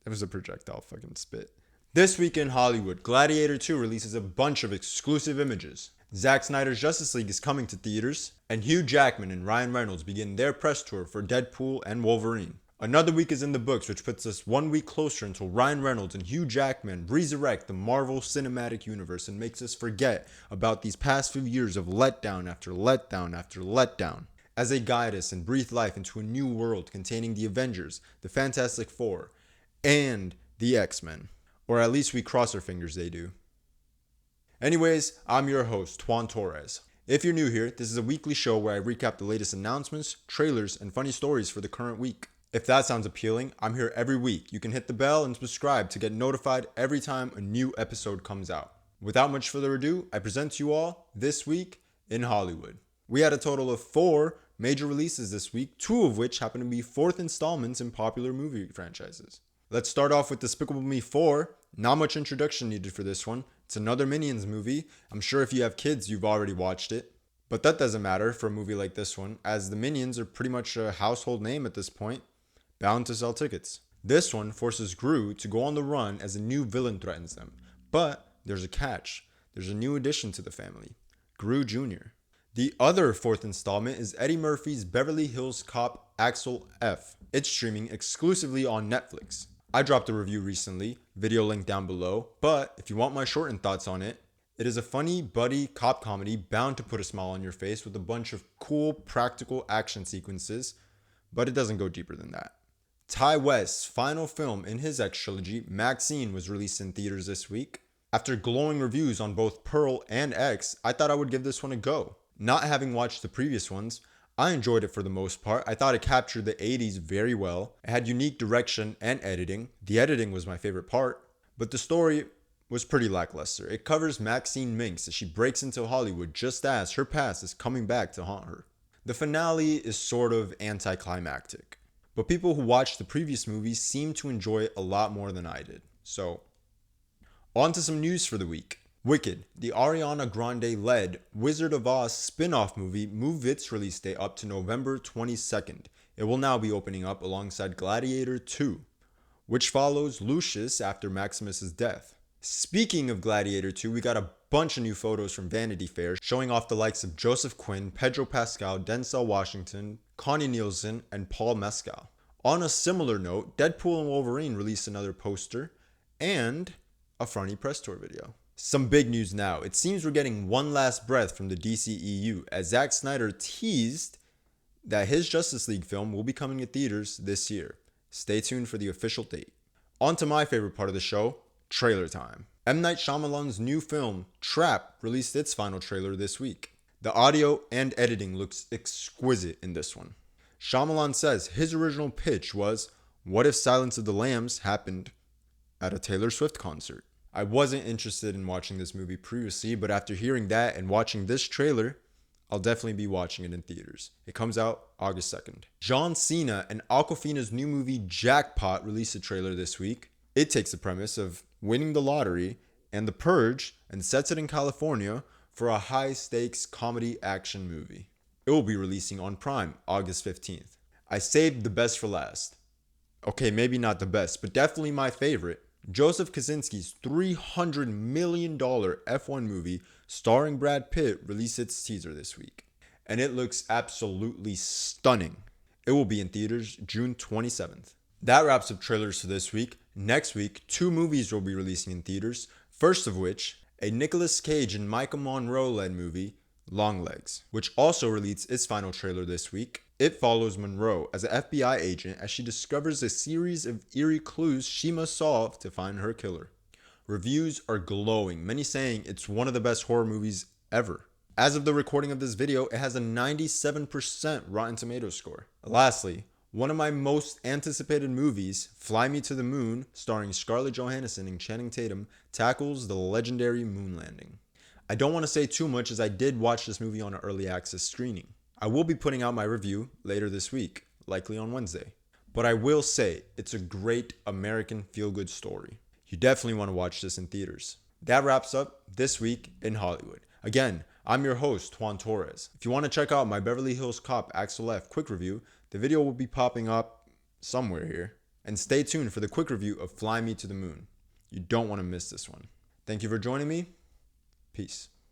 It was a projectile fucking spit. This week in Hollywood, Gladiator 2 releases a bunch of exclusive images. Zack Snyder's Justice League is coming to theaters, and Hugh Jackman and Ryan Reynolds begin their press tour for Deadpool and Wolverine. Another week is in the books, which puts us 1 week closer until Ryan Reynolds and Hugh Jackman resurrect the Marvel Cinematic Universe and makes us forget about these past few years of letdown after letdown after letdown, as they guide us and breathe life into a new world containing the Avengers, the Fantastic Four, and the X-Men. Or at least we cross our fingers they do. Anyways, I'm your host, Juan Torres. If you're new here, this is a weekly show where I recap the latest announcements, trailers, and funny stories for the current week. If that sounds appealing, I'm here every week. You can hit the bell and subscribe to get notified every time a new episode comes out. Without much further ado, I present to you all This Week in Hollywood. We had a total of 4 major releases this week, 2 of which happen to be 4th installments in popular movie franchises. Let's start off with Despicable Me 4. Not much introduction needed for this one. It's another Minions movie. I'm sure if you have kids, you've already watched it. But that doesn't matter for a movie like this one, as the Minions are pretty much a household name at this point, bound to sell tickets. This one forces Gru to go on the run as a new villain threatens them. But there's a catch. There's a new addition to the family, Gru Jr. The other 4th installment is Eddie Murphy's Beverly Hills Cop Axel F. It's streaming exclusively on Netflix. I dropped a review recently, video link down below, but if you want my shortened thoughts on it, it is a funny, buddy cop comedy bound to put a smile on your face with a bunch of cool, practical action sequences, but it doesn't go deeper than that. Ty West's final film in his X trilogy, Maxine, was released in theaters this week. After glowing reviews on both Pearl and X, I thought I would give this one a go. Not having watched the previous ones, I enjoyed it for the most part. I thought it captured the 80s very well. It had unique direction and editing. The editing was my favorite part, but the story was pretty lackluster. It covers Maxine Minks as she breaks into Hollywood just as her past is coming back to haunt her. The finale is sort of anticlimactic, but people who watched the previous movies seem to enjoy it a lot more than I did. So, on to some news for the week. Wicked, the Ariana Grande-led Wizard of Oz spin-off movie, moved its release date up to November 22nd. It will now be opening up alongside Gladiator 2, which follows Lucius after Maximus's death. Speaking of Gladiator 2, we got a bunch of new photos from Vanity Fair showing off the likes of Joseph Quinn, Pedro Pascal, Denzel Washington, Connie Nielsen, and Paul Mescal. On a similar note, Deadpool and Wolverine released another poster and a funny press tour video. Some big news now. It seems we're getting one last breath from the DCEU as Zack Snyder teased that his Justice League film will be coming to theaters this year. Stay tuned for the official date. On to my favorite part of the show, trailer time. M. Night Shyamalan's new film, Trap, released its final trailer this week. The audio and editing looks exquisite in this one. Shyamalan says his original pitch was, what if Silence of the Lambs happened at a Taylor Swift concert? I wasn't interested in watching this movie previously, but after hearing that and watching this trailer, I'll definitely be watching it in theaters. It comes out August 2nd. John Cena and Awkwafina's new movie Jackpot released a trailer this week. It takes the premise of winning the lottery and the purge and sets it in California for a high-stakes comedy action movie. It will be releasing on Prime August 15th. I saved the best for last. Okay, maybe not the best, but definitely my favorite. Joseph Kosinski's $300 million F1 movie starring Brad Pitt released its teaser this week, and it looks absolutely stunning. It will be in theaters June 27th. That wraps up trailers for this week. Next week, 2 movies will be releasing in theaters, first of which, a Nicolas Cage and Micah Monroe-led movie, Longlegs, which also released its final trailer this week. It follows Monroe as an FBI agent as she discovers a series of eerie clues she must solve to find her killer. Reviews are glowing, many saying it's one of the best horror movies ever. As of the recording of this video, it has a 97% Rotten Tomatoes score. Lastly, one of my most anticipated movies, Fly Me to the Moon, starring Scarlett Johansson and Channing Tatum, tackles the legendary moon landing. I don't want to say too much as I did watch this movie on an early access screening. I will be putting out my review later this week, likely on Wednesday. But I will say, it's a great American feel-good story. You definitely want to watch this in theaters. That wraps up This Week in Hollywood. Again, I'm your host, Juan Torres. If you want to check out my Beverly Hills Cop Axel F quick review, the video will be popping up somewhere here. And stay tuned for the quick review of Fly Me to the Moon. You don't want to miss this one. Thank you for joining me. Peace.